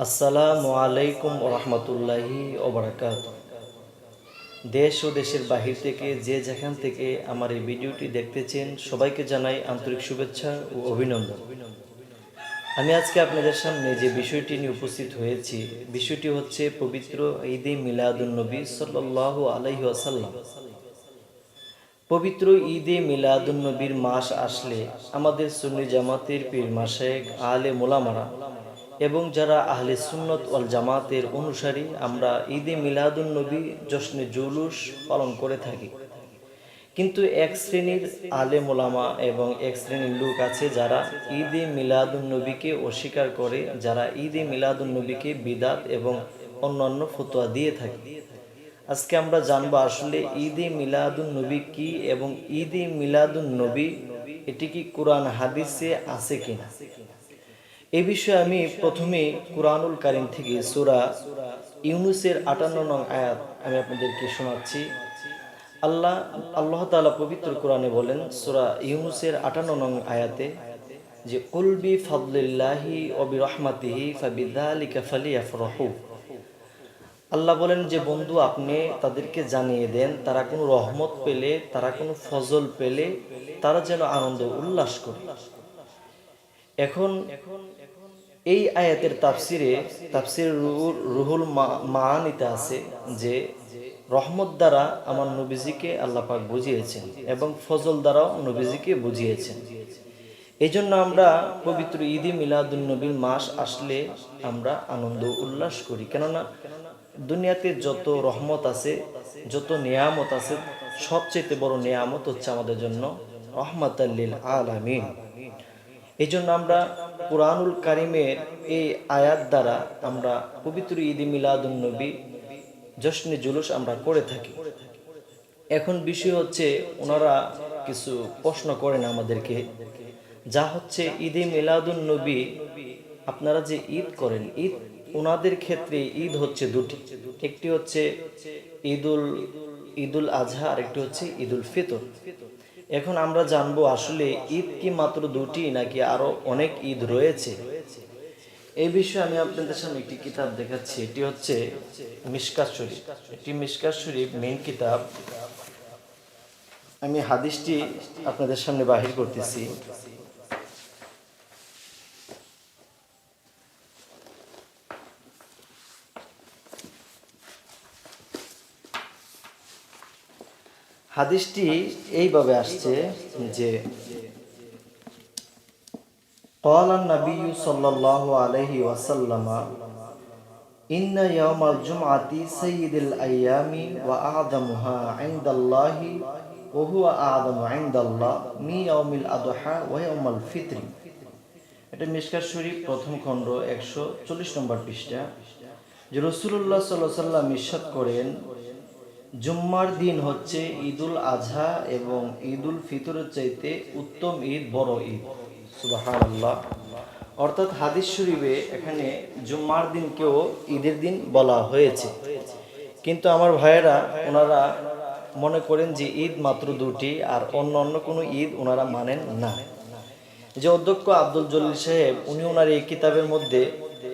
আসসালামু আলাইকুম ওরহমতুল্লাহি ওবরাকাতুহু। দেশ ও দেশের বাহির থেকে যে যেখান থেকে আমার এই ভিডিওটি দেখতেছেন সবাইকে জানাই আন্তরিক শুভেচ্ছা ও অভিনন্দন। আমি আজকে আপনাদের সামনে যে বিষয়টি নিয়ে উপস্থিত হয়েছি, বিষয়টি হচ্ছে পবিত্র ঈদে মিলাদুন নবী সাল্লাল্লাহু আলাইহি ওয়াসাল্লাম। পবিত্র ঈদে মিলাদুন নবীর মাস আসলে আমাদের সুন্নি জামাতের পীর মাশায়েখ আলেম ওলামারা এবং যারা আহলে সুন্নত ওয়াল জামাতের অনুসারী আমরা ঈদে মিলাদুন নবী জশ্নে জুলুস পালন করে থাকি। কিন্তু এক শ্রেণীর আলেম ওলামা এবং এক শ্রেণীর লোক আছে যারা ঈদে মিলাদুন নবীকে অস্বীকার করে, যারা ঈদে মিলাদুন নবীকে বিদাত এবং অন্যান্য ফতোয়া দিয়ে থাকে। আজকে আমরা জানবো আসলে ঈদে মিলাদুন নবী কি এবং ঈদে মিলাদুন নবী এটি কি কোরআন হাদিসে আছে কিনা। এই বিষয়ে আমি প্রথমে কুরআনুল কারীম থেকে সূরা ইউনূসের ৫৮ নং আয়াত আমি আপনাদেরকে শোনাচ্ছি। আল্লাহ তাআলা পবিত্র কোরআনে বলেন সূরা ইউনূসের ৫৮ নং আয়াতে যে কুল বি ফাদলিল্লাহি ওয়া বিরহমাতিহি ফাবিযালিকা ফালিয়াফরাহু। আল্লাহ বলেন যে বন্ধু আপনি তাদেরকে জানিয়ে দেন তারা কোনো রহমত পেলে, তারা কোনো ফজল পেলে তারা যেন আনন্দ উল্লাস করে। এখন এই আয়াতের তাফসির রুহুল মাআনিতে আছে যে রহমত দ্বারা আমার নবীজিকে আল্লাহ পাক বুঝিয়েছেন এবং ফজল দ্বারাও নবীজিকে বুঝিয়েছেন। এই জন্য আমরা পবিত্র ঈদে মিলাদুন নবীর মাস আসলে আমরা আনন্দ উল্লাস করি। কেননা দুনিয়াতে যত রহমত আছে, যত নিয়ামত আছে, সবচেয়ে বড় নিয়ামত হচ্ছে আমাদের জন্য রহমাতাল লিল আলামিন। এই জন্য আমরা কুরআনুল কারীমের এই আয়াত দ্বারা আমরা পবিত্র ঈদে মিলাদুন নবী জশ্নে জুলুস আমরা করে থাকি। এখন বিষয় হচ্ছে ওনারা কিছু প্রশ্ন করেন আমাদেরকে, যা হচ্ছে ঈদে মিলাদুন নবী আপনারা যে ঈদ করেন, ঈদ ওনাদের ক্ষেত্রে ঈদ হচ্ছে দুটি, একটি হচ্ছে ঈদুল আজহা আর একটি হচ্ছে ঈদুল ফিতর। এখন আমরা জানবো আসলে ঈদ কি মাত্র দুটি নাকি আরো অনেক ঈদ রয়েছে। এই বিষয়ে আমি আপনাদের সামনে একটি কিতাব দেখাচ্ছি। এটি হচ্ছে মিশকাত শরীফ। এটি মিশকাত শরীফ মেইন কিতাব। আমি হাদিসটি আপনাদের সামনে বাহির করতেছি। হাদিসটি এইভাবে আসছে যে قال النبي صلى الله عليه وسلم إن يوم الجمعة سيد الأيام وأعظمها عند الله وهو أعظم عند الله من يوم الأضحى ويوم الفطر। এটা মিশকাত শরীফ প্রথম খণ্ড ১৪০ নম্বর পৃষ্ঠা। যে রাসূলুল্লাহ সাল্লাল্লাহু আলাইহি ওয়াসাল্লাম ইরশাদ করেন জুম্মার দিন হচ্ছে ঈদুল আজহা এবং ঈদুল ফিতরের চাইতে উত্তম ঈদ বড় ঈদ। সুবহানাল্লাহ। অর্থাৎ হাদিস শরীফে এখানে জুম্মার দিনকেও ঈদের দিন বলা হয়েছে। কিন্তু আমার ভাইয়েরা ওনারা মনে করেন যে ঈদ মাত্র দুটি আর অন্য কোনো ঈদ ওনারা মানেন না। যে অধ্যক্ষ আব্দুল জলিল সাহেব উনি ওনার এই কিতাবের মধ্যে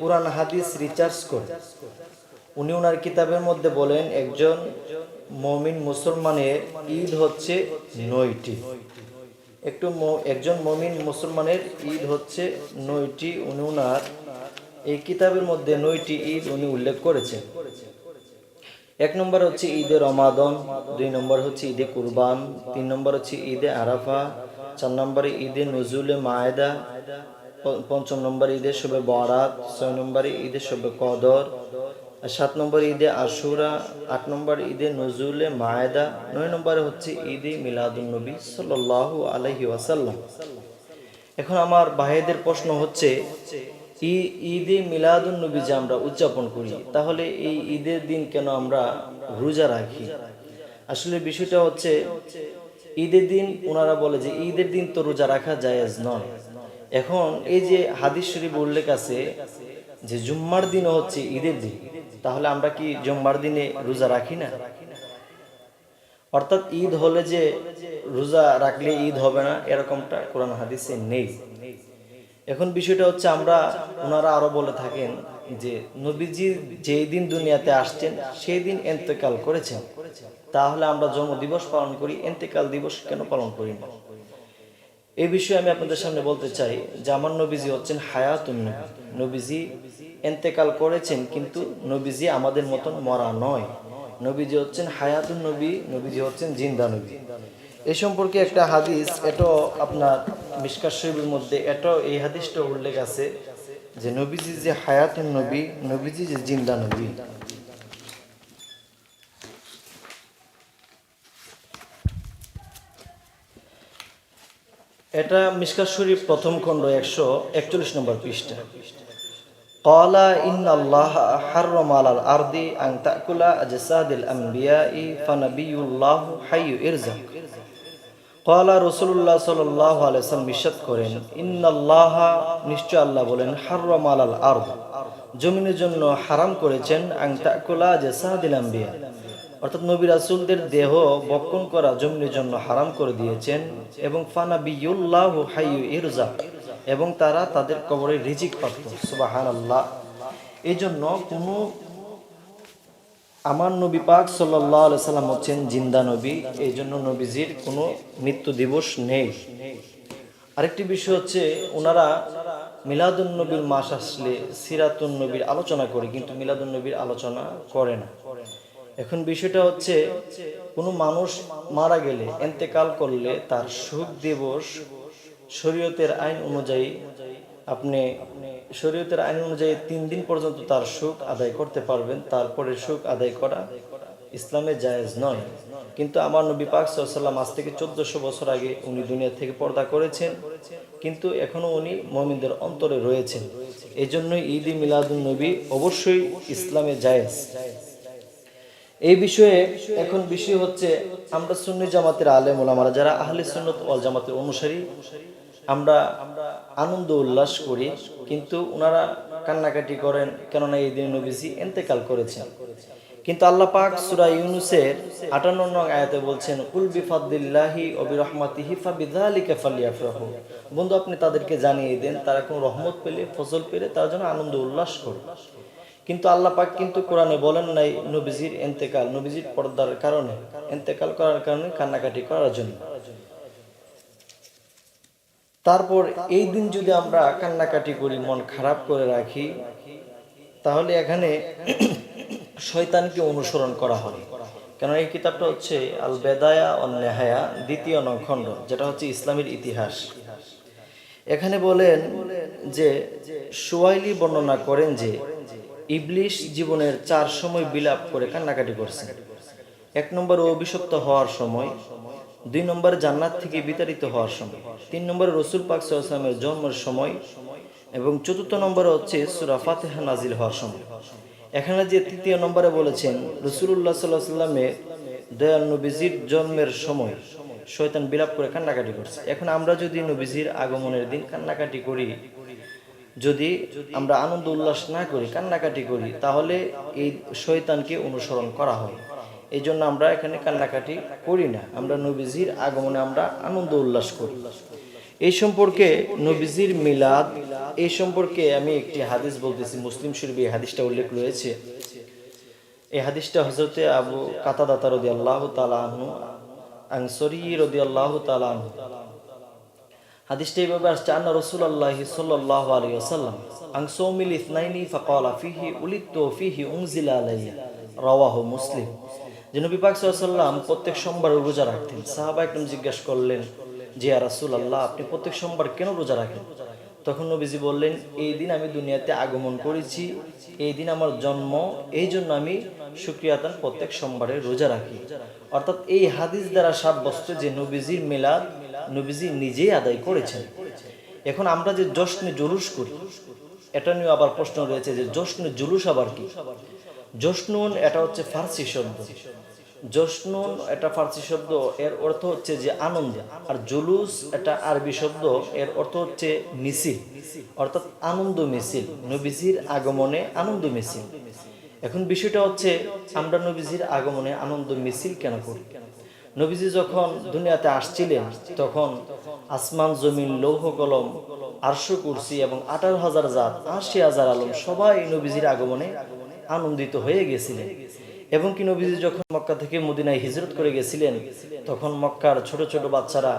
কুরআন হাদিস রিসার্চ করেন। উনি ওনার কিতাবের মধ্যে বলেন একজন মুমিন মুসলমানের ঈদ হচ্ছে ৯টি। একজন মুমিন মুসলমানের ঈদ হচ্ছে ৯টি। উনি ওনার এই কিতাবের মধ্যে ৯টি ঈদ উনি উল্লেখ করেছেন। ১ নম্বর হচ্ছে ঈদে রমাদান, ২ নম্বর হচ্ছে ঈদে কুরবান, ৩ নম্বর হচ্ছে ঈদে আরাফা, ৪ নম্বরে ঈদে নজুলে মায়েদা, ৫ম নম্বরে ঈদে শবে বরাত, ৬ নম্বরে ঈদে শবে কদর, ৭ নম্বর ঈদে আশুরা, ৮ নম্বর ঈদে নজুলে মায়েদা, ৯ নম্বরে হচ্ছে ঈদে মিলাদুন নবী সাল্লাল্লাহু আলাইহি ওয়াসাল্লাম। এখন আমার ভাইদের প্রশ্ন হচ্ছে ঈদে মিলাদুন নবী যে আমরা উদযাপন করি, তাহলে এই ঈদের দিন কেন আমরা রোজা রাখি? আসলে বিষয়টা হচ্ছে ঈদের দিন ওনারা বলে যে ঈদের দিন তো রোজা রাখা জায়েজ নয়। এখন এই যে হাদিস শরীফ উল্লেখ আছে যে জুম্মার দিনও হচ্ছে ঈদের দিন, তাহলে আমরা কি জুম্মার দিনে রোজা রাখি না? অর্থাৎ ঈদ হলে যে রোজা রাখলে ঈদ হবে না এরকমটা কোরআন হাদিসে নেই। এখন বিষয়টা হচ্ছে ওনারা আরো বলে থাকেন যে নবীজি যেই দিন দুনিয়াতে আসছেন সেই দিন ইন্তেকাল করেছেন, তাহলে আমরা জন্মদিবস পালন করি, ইন্তেকাল দিবস কেন পালন করি না? এই বিষয়ে আমি আপনাদের সামনে বলতে চাই যে আমার নবীজি হচ্ছেন হায়াতুন নবী। নবীজি ইন্তেকাল করেছেন, কিন্তু নবীজি আমাদের মতন মরা নয়। নবীজি হচ্ছেন হায়াতুন নবী, নবীজি হচ্ছেন জিন্দা নবী। এই সম্পর্কে একটা হাদিস, এটাও আপনার মিশকাত শরীফের মধ্যে এই হাদিসটা উল্লেখ আছে যে নবীজি যে হায়াতুন নবী, নবীজি যে জিন্দা নবী। এটা মিশকাত শরীফ প্রথম খণ্ড 141 নম্বর পৃষ্ঠা। ক্বালা ইন্নাল্লাহা হাররামা আলাল আরদি আন তাকুলা আজসাদিল আমবিয়াই ফানাবিয়ুল্লাহু হাইয়্যু ইরজাক। ক্বালা রাসূলুল্লাহ সাল্লাল্লাহু আলাইহি ওয়াসাল্লাম ইরশাদ করেন, ইন্নাল্লাহা, নিশ্চয় আল্লাহ বলেন, হাররামা আলাল আরদ, জমিনের জন্য হারাম করেছেন, আন তাকুলা আজসাদিল আমবিয়া, অর্থাৎ নবী রাসূলদের দেহ ভক্ষণ করা জমিনের জন্য হারাম করে দিয়েছেন, এবং ফানাবিয়ুল্লাহু হাইয়্যু ইরজাক, এবং তারা তাদের কবরে রিজিক প্রাপ্ত। সুবহানাল্লাহ। এই জন্য আমার নবী পাক সাল্লাল্লাহু আলাইহি সাল্লাম হচ্ছেন জিন্দা নবী, এই জন্য নবীজির কোনো মৃত্যু দিবস নেই। আরেকটি বিষয় হচ্ছে, ওনারা মিলাদুন নবীর মাস আসলে সিরাতুন নবীর আলোচনা করে, কিন্তু মিলাদুন নবীর আলোচনা করে না। এখন বিষয়টা হচ্ছে, কোনো মানুষ মারা গেলে, ইন্তেকাল করলে তার শোক দিবস শরীয়তের আইন অনুযায়ী শরীয়তের আইন অনুযায়ী 3 দিন পর্যন্ত তার শোক আদায় করতে পারবেন, তারপরে শোক আদায় করা ইসলামে জায়েজ নয়। কিন্তু আমার নবী পাক সাল্লাল্লাহু আলাইহি ওয়াসাল্লাম আজ থেকে 1400 বছর আগে উনি দুনিয়া থেকে পর্দা করেছেন, কিন্তু এখনো উনি মুমিনদের অন্তরে রয়েছেন। এই জন্য ঈদ-ই মিলাদুন নবী অবশ্যই ইসলামে জায়েজ। এই বিষয়ে এখন বিষয় হচ্ছে, আমরা সুন্নি জামাতের আলেম ওলামারা যারা আহলে সুন্নাত ওয়াল জামাতের অনুসারী, আমরা আনন্দ উল্লাস করি, কিন্তু ওনারা কান্নাকাটি করেন, কেননা এই দিন নবীজি ইন্তেকাল করেছেন। কিন্তু আল্লাহ পাক সূরা ইউনূসের 58 নং আয়াতে বলছেন, কুল বিফাদলিল্লাহি ওয়া বিরহমাতিহি ফাবিযালিকা ফালইফরাহু। বন্ধু, আপনি তাদেরকে জানিয়ে দেন, তারা কোন রহমত পেলে, ফজল পেলে তারা যেন আনন্দ উল্লাস করে। কিন্তু আল্লাহ পাক কিন্তু কোরআনে বলেন নাই নবীজির ইন্তেকাল, নবীজির পর্দার কারণে, ইন্তেকাল করার কারণে কান্নাকাটি করার জন্য। তারপর এই দিন যদি আমরা কান্নাকাটি করি, মন খারাপ করে রাখি, তাহলে এখানে শয়তানকে অনুসরণ করা হয়। কেন এই কিতাবটা হচ্ছে আল বেদায়া ওয়ান নেহায়া, 2য় নং খণ্ড, যেটা হচ্ছে ইসলামের ইতিহাস। এখানে বলেন যে সুয়াইলি বর্ণনা করেন যে ইবলিশ জীবনের 4 সময় বিলাপ করে কান্নাকাটি করছেন। 1 নম্বরে অভিশপ্ত হওয়ার সময়, 2 নম্বরে জান্নাত থেকে বিতাড়িত হওয়ার সময়, 3 নম্বরে রাসূল পাক সাল্লাল্লাহু আলাইহি ওয়াসাল্লামের জন্মের সময়, এবং 4র্থ নম্বরে হচ্ছে সূরা ফাতিহা নাজিল হওয়ার সময়। এখানে যে 3য় নম্বরে বলেছেন রাসূলুল্লাহ সাল্লাল্লাহু আলাইহি ওয়াসাল্লামের দয়াল নবীজির জন্মের সময় শয়তান বিলাপ করে কান্নাকাটি করছে। এখন আমরা যদি নবীজির আগমনের দিন কান্নাকাটি করি, যদি আমরা আনন্দ উল্লাস না করি, কান্নাকাটি করি, তাহলে এই শয়তানকে অনুসরণ করা হয়। এই জন্য আমরা এখানে কান্নাকাটি করি না, আমরা নবীজির আগমনে আমরা আনন্দ উল্লাস করি। এই সম্পর্কে নবীজির মিলাদ, এই সম্পর্কে আমি একটি হাদিস বলতেছি, মুসলিম শরীফে এই হাদিসটা উল্লেখ রয়েছে। এই হাদিসটা হযরতে আবু কাতাদা রাদিয়াল্লাহু তাআলা আনহু আনসারী রাদিয়াল্লাহু তাআলা আনহু, হাদিসটা এইভাবে আসছে, আন্না রাসূলুল্লাহ সাল্লাল্লাহু আলাইহি ওয়াসাল্লাম আনসাউমিল ইসনাইনি ফাকালা ফিহি উলিদতু ফিহি উনজিলা আলাইয়া, রাওয়াহু মুসলিম। যে নবী পাক সাল্লাল্লাহু আলাইহি ওয়াসাল্লাম প্রত্যেক সোমবার রোজা রাখতেন। সাহাবা একদম জিজ্ঞাসা করলেন যে ইয়া রাসূলুল্লাহ, আপনি প্রত্যেক সোমবার কেন রোজা রাখেন? তখন নবীজি বললেন, এই দিন আমি দুনিয়াতে আগমন করেছি, এই দিন আমার জন্ম, এই জন্য আমি শুকরিয়া আদান প্রত্যেক সোমবারে রোজা রাখি। অর্থাৎ এই হাদিস দ্বারা সাব্যস্ত যে নবীজির মিলাদ নবীজি নিজেই আদায় করেছেন। এখন আমরা যে জশ্নে জুলুস করি, এটা নিয়ে আবার প্রশ্ন রয়েছে যে জশ্নে জুলুস আবার কি? জশ্নুন এটা হচ্ছে ফার্সি শব্দ, জশ্নুন এটা ফার্সি শব্দ, এর অর্থ হচ্ছে যে আনন্দ। আর জুলুস এটা আরবি শব্দ, এর অর্থ হচ্ছে মিছিল, অর্থাৎ আনন্দ মিছিল, নবীজির আগমনে আনন্দ মিছিল। এখন বিষয়টা হচ্ছে, আমরা নবীজির আগমনে আনন্দ মিছিল কেন করি? নবীজি যখন দুনিয়াতে আসছিলেন, তখন আসমান জমিন লৌহ কলম আরশ কুরসি এবং 18,000 জাত, 80,000 আলম সবাই নবীজির আগমনে আনন্দিত হয়ে গেছিলেন। এবং কি নবীজি যখন মক্কা থেকে মদিনায় হিজরত করে গেছিলেন, তখন মক্কার ছোট ছোট বাচ্চারা,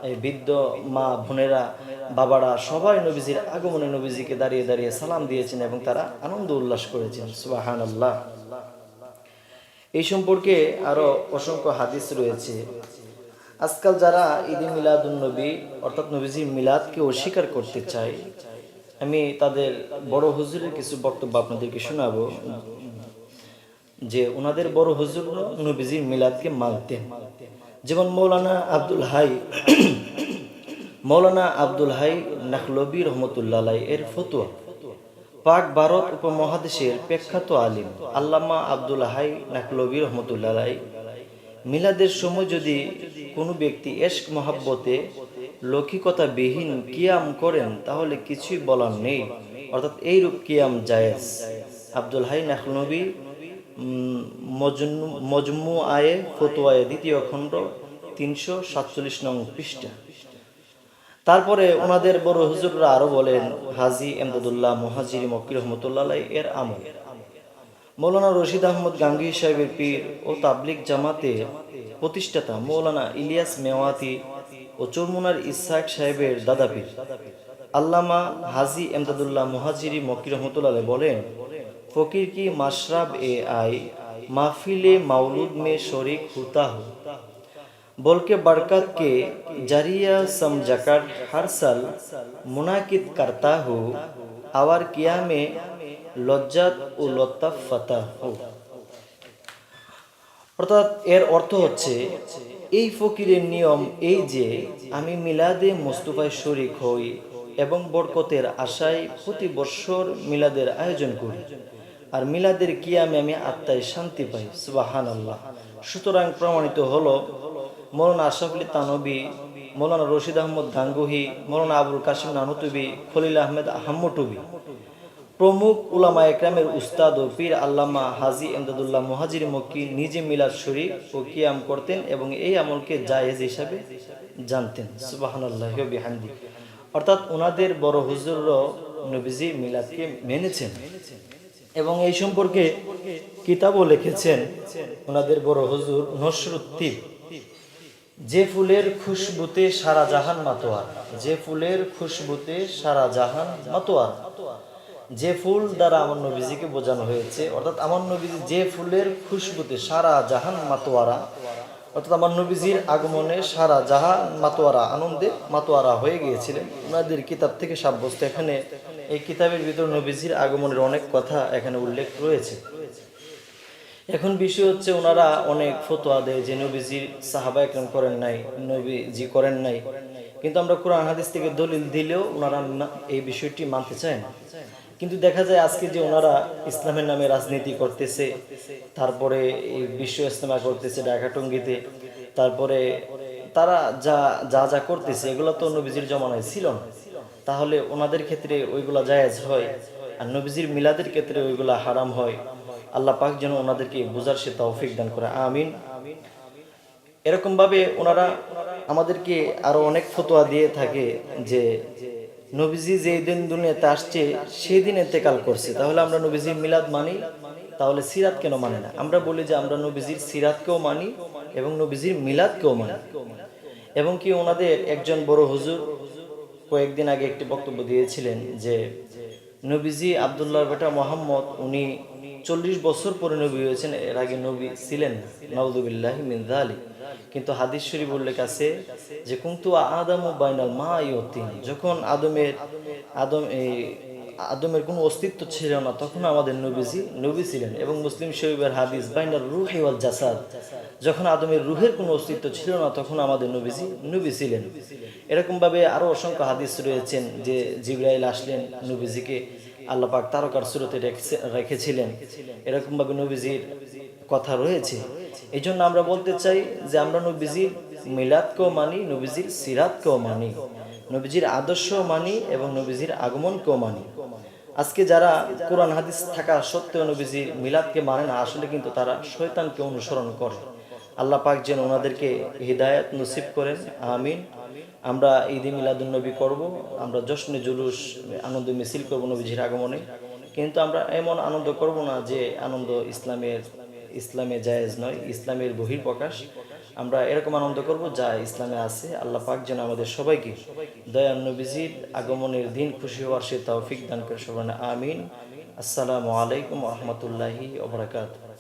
এই বৃদ্ধ মা বোনেরা, বাবারা সবাই নবীজির আগমনে নবীজিকে দাঁড়িয়ে দাঁড়িয়ে সালাম দিয়েছেন এবং তারা আনন্দ উল্লাস করেছেন। সুবহানাল্লাহ। এই সম্পর্কে আরো অসংখ্য হাদিস রয়েছে। আজকাল যারা ঈদে মিলাদুন নবী অর্থাৎ নবীজির মিলাদকে অস্বীকার করতে চায়, আমি তাদের বড় হুজুরের কিছু বক্তব্য আপনাদেরকে শোনাবো, যে ওনাদের বড় হুজুর নবীজির মিলাদকে মানতেন। যেমন মৌলানা আব্দুল হাই নাখলবী রহমতুল্লাহ আলাইহি এর ফতোয়া। পাক ভারত উপমহাদেশের প্রখ্যাত আলিম আল্লামা আব্দুল হাই নাখলবী রহমতুল্লাহ আলাইহি মিলাদের সময় যদি কোনো ব্যক্তি এশক মহাব্বতে লৌকিকতা বিহীন কিয়াম করেন তাহলে কিছুই বলার নেই, অর্থাৎ এইরূপ কিয়াম জায়েজ। আব্দুল হাই নাখলবী মজমুআয়ে ফতোয়ায়ে 2য় খণ্ড 347 নং পৃষ্ঠা। তারপরে ওনাদের বড় হুজুররা আরো বলেন, হাজী এমদাদুল্লাহ মুহাজিরি মক্কি রহমতুল্লাহ আলাইহি এর আমল, মৌলানা রশিদ আহমদ গাঙ্গী সাহেবের পীর ও তাবলিগ জামাতের প্রতিষ্ঠাতা মৌলানা ইলিয়াস মেওয়াতি ও চরমুনার ইসহাক সাহেবের দাদা পীর আল্লামা হাজী এমদাদুল্লাহ মুহাজিরি মক্কি রহমতুল্লাহ আলাইহি বলেন, ফকির কি মাশরাব এ আই মাহফিলে মাউলুদ में शरीक होता हो, बोल के बरकत के जरिया समझकर हर साल मुनाकिद करता हो, आवर किया में লজ্জাত ও লতাফ ফাতা হো। অর্থাৎ এর অর্থ হচ্ছে, এই ফকিরের নিয়ম এই যে আমি মিলাদে মুস্তাফায় শরীক হই এবং বরকতের আশায় প্রতি বছর মিলাদের আয়োজন করি, আর মিলাদের কিয়ামে আমি আত্মায় শান্তি পাই। সুবহানাল্লাহ। সুতরাং প্রমাণিত হলো মৌলানা আশরাফ আলী থানভী, মৌলানা রশিদ আহমদ গাঙ্গুহি, মৌলানা আবুল কাসিম নানুতুবি, খলিল আহমেদ আহম্মটুবি প্রমুখ উলামা একরামের উস্তাদ ও পীর আল্লামা হাজী এমদাদুল্লাহ মুহাজিরি মক্কি নিজে মিলাদ শরীফ ও কিয়াম করতেন এবং এই আমলকে জায়েজ হিসাবে জানতেন। সুবহানাল্লাহি ওয়া বিহামদি। অর্থাৎ ওনাদের বড় হুজুরও নবীজি মিলাদকে মেনেছেন এবং এই সম্পর্কে কিতাবও লিখেছেন ওনাদের বড় হুজুর নসরুদ্দিন। যে ফুলের খুশবুতে সারা জাহান মাতোয়ার, যে ফুলের খুশবুতে সারা জাহান মাতোয়ার, যে ফুল দ্বারা আমার নবীজিকে বোঝানো হয়েছে, অর্থাৎ আমার নবীজি যে ফুলের খুশবুতে সারা জাহান মাতোয়ারা, অর্থাৎ আমার নবীজির আগমনে সারা জাহান মাতোয়ারা, আনন্দে মাতোয়ারা হয়ে গিয়েছিলেন। ওনাদের কিতাব থেকে সাব্যস্ত। এখানে এই কিতাবের ভিতর নবীজির আগমনের অনেক কথা এখানে উল্লেখ রয়েছে। এখন বিষয় হচ্ছে, ওনারা অনেক ফতোয়া দেয় যে নবীজির সাহাবা একরাম করেন নাই, নবীজি করেন নাই, কিন্তু আমরা কোরআন হাদিস থেকে দলিল দিলেও ওনারা এই বিষয়টি মানতে চায় না। কিন্তু দেখা যায় আজকে যে ওনারা ইসলামের নামে রাজনীতি করতেছে, তারপরে বিশ্ব ইজতেমা করতেছে ঢাকাটঙ্গিতে, তারপরে তারা যা যা যা করতেছে এগুলো তো নবীজির জমানায় ছিল না, তাহলে ওনাদের ক্ষেত্রে ওইগুলা জায়েজ হয় আর নবীজির মিলাদের ক্ষেত্রে ওইগুলা হারাম হয়। আল্লাহ পাক যেন ওনাদেরকে বুঝার সে তৌফিক দান করে, আমিন। এরকম ভাবে ওনারা আমাদেরকে আরো অনেক ফতোয়া দিয়ে থাকে যে নবীজি যেই দিন দুনিয়াতে আসছে সেই দিন ইন্তেকাল করছে, তাহলে আমরা নবীজির মিলাদ মানি, তাহলে সিরাত কেন মানি না? আমরা বলি যে আমরা নবীজির সিরাতকেও মানি এবং নবীজির মিলাদকেও মানি। এবং কি ওনাদের একজন বড় হুজুর কয়েকদিন আগে একটি বক্তব্য দিয়েছিলেন যে নবীজি আব্দুল্লাহর বেটা মোহাম্মদ, উনি 40 বছর পরে নবী হয়েছেন, এর আগে নবী ছিলেন না, নাউযুবিল্লাহি মিন যালিক। কিন্তু হাদিস শরীফ উল্লেখ আছে যে কুনতু আদামু বাইনাল মাই ওয়া তিন, যখন আদমের কোনো অস্তিত্ব ছিল না তখন আমাদের নবীজি নবী ছিলেন। এবং মুসলিম শরীফের হাদিস বাইনার রূহি ওয়াল জাসাদ, যখন আদমের রুহের কোনো অস্তিত্ব ছিল না তখন আমাদের নবীজি নবী ছিলেন। এরকম ভাবে আরো অসংখ্য হাদিস রয়েছেন যে জিবরাইল আসলেন, নবীজিকে আল্লাহ পাক তারকার সুরতে রেখেছিলেন, এরকম ভাবে নবীজির কথা রয়েছে। এই জন্য আমরা বলতে চাই যে আমরা নবীজির মিলাদকেও মানি, নবীজির সিরাতকেও মানি, নবীজির আদর্শ মানি এবং নবীজির আগমনকেও মানি। আজকে যারা কোরআন হাদিস থাকা সত্ত্বেও নবীজির মিলাদকে মানে না, আসলে কিন্তু তারা শয়তানকে অনুসরণ করে। আল্লাহ পাক যেন ওনাদেরকে হিদায়াত নসিব করেন, আমিন। আমরা ঈদে মিলাদুন্নবী করব, আমরা জশ্নে জুলুস আনন্দ মিছিল করব নবীজির আগমনে, কিন্তু আমরা এমন আনন্দ করব না যে আনন্দ ইসলামে জায়েজ নয়, ইসলামের বহিঃপ্রকাশ। আমরা এরকম আনন্দ করব যা ইসলামে আছে। আল্লাহ পাক যেন আমাদের সবাইকে দয়াল নবীজির আগমনের দিন খুশি হওয়ার সে তৌফিক দান করে। সবাই আমিন। আসসালামু আলাইকুম ওয়া রাহমাতুল্লাহি ওয়া বারাকাতুহু।